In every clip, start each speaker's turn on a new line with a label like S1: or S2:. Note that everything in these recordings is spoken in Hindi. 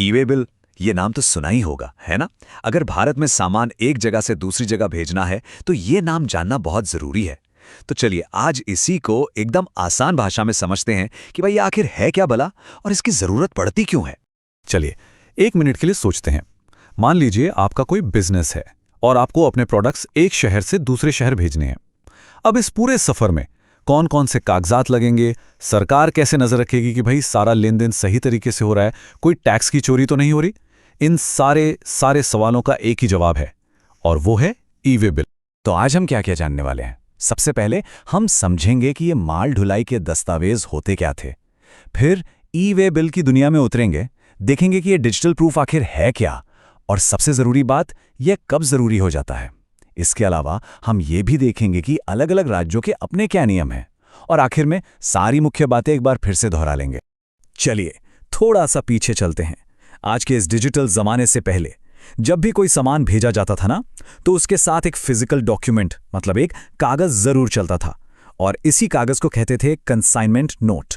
S1: ई वे बिल, ये नाम तो सुना ही होगा, है ना? अगर भारत में सामान एक जगह से दूसरी जगह भेजना है तो ये नाम जानना बहुत जरूरी है। तो चलिए आज इसी को एकदम आसान भाषा में समझते हैं कि भाई ये आखिर है क्या भला और इसकी जरूरत पड़ती क्यों है।
S2: चलिए 1 मिनट के लिए सोचते हैं। मान लीजिए आपका कोई बिजनेस है और आपको अपने प्रोडक्ट्स एक शहर से दूसरे शहर भेजने हैं। अब इस पूरे सफर में कौन कौन से कागजात लगेंगे, सरकार कैसे नजर रखेगी कि भाई सारा लेन देन सही तरीके से हो रहा है, कोई टैक्स की चोरी तो नहीं हो रही। इन सारे सवालों का एक ही जवाब है और वो है ई वे बिल।
S1: तो आज हम क्या क्या जानने वाले हैं? सबसे पहले हम समझेंगे कि ये माल ढुलाई के दस्तावेज होते क्या थे। फिर ई वे बिल की दुनिया में उतरेंगे, देखेंगे कि ये डिजिटल प्रूफ आखिर है क्या, और सबसे जरूरी बात, यह कब जरूरी हो जाता है। इसके अलावा हम ये भी देखेंगे कि अलग अलग राज्यों के अपने क्या नियम हैं, और आखिर में सारी मुख्य बातें एक बार फिर से दोहरा लेंगे। चलिए थोड़ा सा पीछे चलते हैं। आज के इस डिजिटल जमाने से पहले जब भी कोई सामान भेजा जाता था ना, तो उसके साथ एक फिजिकल डॉक्यूमेंट मतलब एक कागज जरूर चलता था, और इसी कागज को कहते थे कंसाइनमेंट नोट।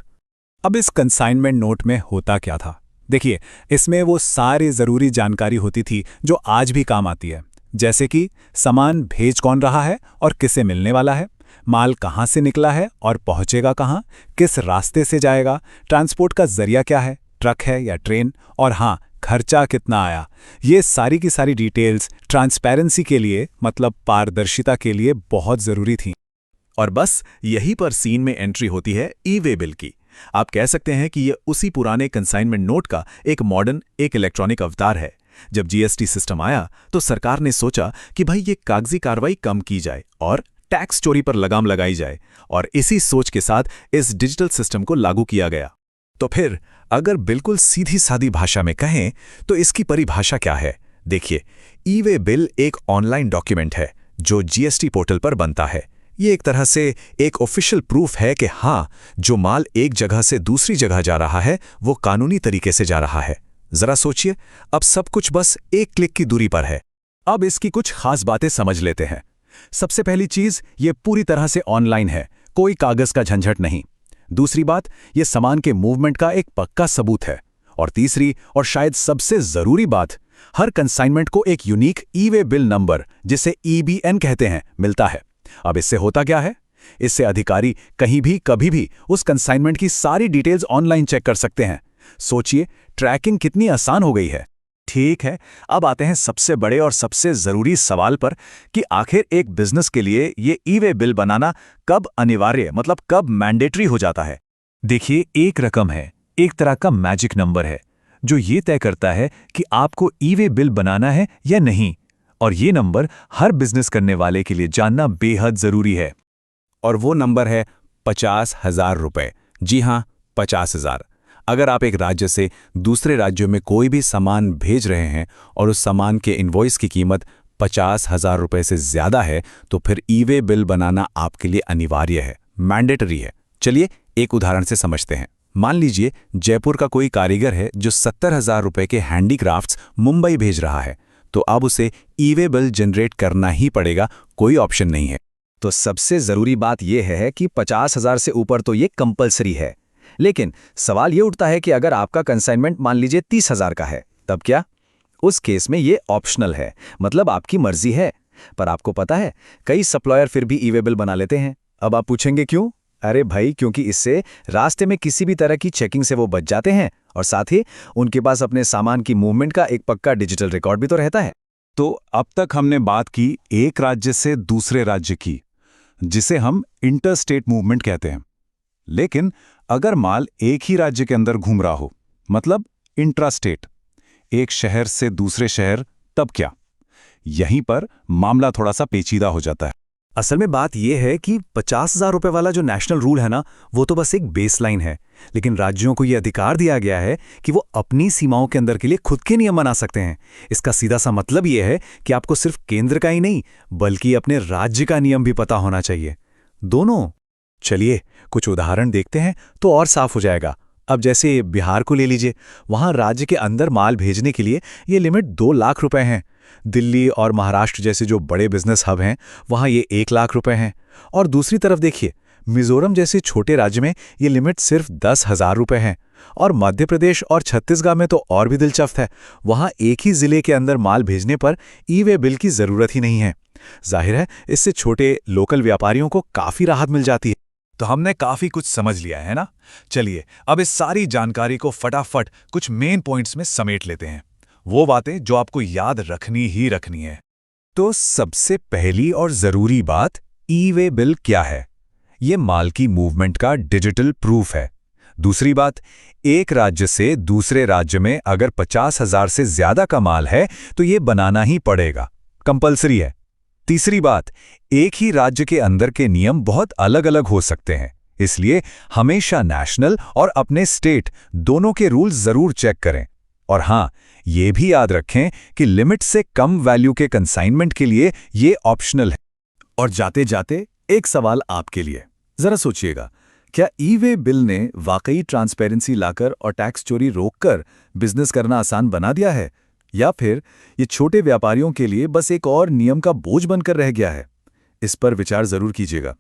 S2: अब इस कंसाइनमेंट नोट में होता क्या था? देखिए, इसमें वो सारी जरूरी जानकारी होती थी जो आज भी काम आती है, जैसे कि सामान भेज कौन रहा है और किसे मिलने वाला है, माल कहाँ से निकला है और पहुंचेगा कहाँ, किस रास्ते से जाएगा, ट्रांसपोर्ट का जरिया क्या है, ट्रक है या ट्रेन, और हाँ, खर्चा कितना आया। ये सारी की सारी डिटेल्स ट्रांसपेरेंसी के लिए मतलब पारदर्शिता के लिए बहुत जरूरी थी।
S1: और बस यहीं पर सीन में एंट्री होती है ई वे बिल की। आप कह सकते हैं कि ये उसी पुराने कंसाइनमेंट नोट का एक मॉडर्न, एक इलेक्ट्रॉनिक अवतार है। जब जीएसटी सिस्टम आया तो सरकार ने सोचा कि भाई ये कागजी कार्रवाई कम की जाए और टैक्स चोरी पर लगाम लगाई जाए, और इसी सोच के साथ इस डिजिटल सिस्टम को लागू किया गया। तो फिर अगर बिल्कुल सीधी सादी भाषा में कहें तो इसकी परिभाषा क्या है? देखिए, ई वे बिल एक ऑनलाइन डॉक्यूमेंट है जो जीएसटी पोर्टल पर बनता है। ये एक तरह से एक ऑफिशियल प्रूफ है कि हाँ, जो माल एक जगह से दूसरी जगह जा रहा है वो कानूनी तरीके से जा रहा है। जरा सोचिए, अब सब कुछ बस एक क्लिक की दूरी पर है।
S2: अब इसकी कुछ खास बातें समझ लेते हैं। सबसे पहली चीज, ये पूरी तरह से ऑनलाइन है, कोई कागज का झंझट नहीं। दूसरी बात, ये सामान के मूवमेंट का एक पक्का सबूत है। और तीसरी और शायद सबसे जरूरी बात, हर कंसाइनमेंट को एक यूनिक ई वे बिल नंबर, जिसे ईबीएन कहते हैं, मिलता है। अब इससे होता क्या है? इससे अधिकारी कहीं भी कभी भी उस कंसाइनमेंट की सारी डिटेल्स ऑनलाइन चेक कर सकते हैं। सोचिए, ट्रैकिंग कितनी आसान हो गई है। ठीक है, अब आते हैं सबसे बड़े और सबसे जरूरी सवाल पर कि आखिर एक बिजनेस के लिए ये ई वे बिल बनाना कब अनिवार्य मतलब कब मैंडेटरी हो जाता है।
S1: देखिए, एक रकम है, एक तरह का मैजिक नंबर है जो ये तय करता है कि आपको ई वे बिल बनाना है या नहीं, और ये नंबर हर बिजनेस करने वाले के लिए जानना बेहद जरूरी है।
S2: और वो नंबर है 50,000 रुपए। जी हां, 50,000। अगर आप एक राज्य से दूसरे राज्यों में कोई भी सामान भेज रहे हैं और उस सामान के इनवॉइस की कीमत 50,000 रुपए से ज्यादा है, तो फिर ई वे बिल बनाना आपके लिए अनिवार्य है, मैंडेटरी है। चलिए एक उदाहरण से समझते हैं। मान लीजिए जयपुर का कोई कारीगर है जो 70,000 रुपए के हैंडीक्राफ्ट्स मुंबई भेज रहा है, तो अब उसे ई वे बिल जनरेट करना ही पड़ेगा, कोई ऑप्शन नहीं है।
S1: तो सबसे जरूरी बात यह है कि 50,000 से ऊपर तो ये कंपलसरी है। लेकिन सवाल ये उठता है कि अगर आपका कंसाइनमेंट मान लीजिए 30,000 का है, तब क्या? उस केस में ये ऑप्शनल है, मतलब आपकी मर्जी है। पर आपको पता है, कई सप्लायर फिर भी ई वे बिल बना लेते हैं। अब आप पूछेंगे क्यों? अरे भाई, क्योंकि इससे रास्ते में किसी भी तरह की चेकिंग से वो बच जाते हैं, और साथ ही उनके पास अपने सामान की मूवमेंट का एक पक्का डिजिटल रिकॉर्ड भी तो रहता है।
S2: तो अब तक हमने बात की एक राज्य से दूसरे राज्य की, जिसे हम इंटरस्टेट मूवमेंट कहते हैं। लेकिन अगर माल एक ही राज्य के अंदर घूम रहा हो, मतलब इंट्रास्टेट, एक शहर से दूसरे शहर, तब क्या? यहीं पर मामला थोड़ा सा पेचीदा हो जाता है।
S1: असल में बात यह है कि 50,000 रुपए वाला जो नेशनल रूल है ना, वो तो बस एक बेसलाइन है, लेकिन राज्यों को यह अधिकार दिया गया है कि वो अपनी सीमाओं के अंदर के लिए खुद के नियम बना सकते हैं। इसका सीधा सा मतलब यह है कि आपको सिर्फ केंद्र का ही नहीं, बल्कि अपने राज्य का नियम भी पता होना चाहिए, दोनों। चलिए कुछ उदाहरण देखते हैं तो और साफ हो जाएगा। अब जैसे बिहार को ले लीजिए, वहां राज्य के अंदर माल भेजने के लिए ये लिमिट 2 लाख रुपए है। दिल्ली और महाराष्ट्र जैसे जो बड़े बिजनेस हब हैं, वहां ये 1 लाख रुपए हैं। और दूसरी तरफ देखिए,
S2: मिजोरम जैसे छोटे राज्य में ये लिमिट सिर्फ 10,000 रुपए है। और मध्य प्रदेश और छत्तीसगढ़ में तो और भी दिलचस्प है, वहाँ एक ही जिले के अंदर माल भेजने पर ई-वे बिल की जरूरत ही नहीं है। जाहिर है, इससे छोटे लोकल व्यापारियों को काफी राहत मिल जाती है।
S1: तो हमने काफी कुछ समझ लिया है ना। चलिए अब इस सारी जानकारी को फटाफट कुछ मेन पॉइंट्स में समेट लेते हैं, वो बातें जो आपको याद रखनी ही रखनी है।
S2: तो सबसे पहली और जरूरी बात, ई-वे बिल क्या है? ये माल की मूवमेंट का डिजिटल प्रूफ है। दूसरी बात, एक राज्य से दूसरे राज्य में अगर 50,000 से ज्यादा का माल है तो ये बनाना ही पड़ेगा, कंपलसरी है। तीसरी बात, एक ही राज्य के अंदर के नियम बहुत अलग अलग हो सकते हैं, इसलिए हमेशा नेशनल और अपने स्टेट दोनों के रूल्स जरूर चेक करें। और हां, ये भी याद रखें कि लिमिट से कम वैल्यू के कंसाइनमेंट के लिए ये ऑप्शनल है।
S1: और जाते जाते एक सवाल आपके लिए, जरा सोचिएगा, क्या ई-वे बिल ने वाकई ट्रांसपेरेंसी लाकर और टैक्स चोरी रोककर बिजनेस करना आसान बना दिया है, या फिर ये छोटे व्यापारियों के लिए बस एक और नियम का बोझ बनकर रह गया है? इस पर विचार जरूर कीजिएगा।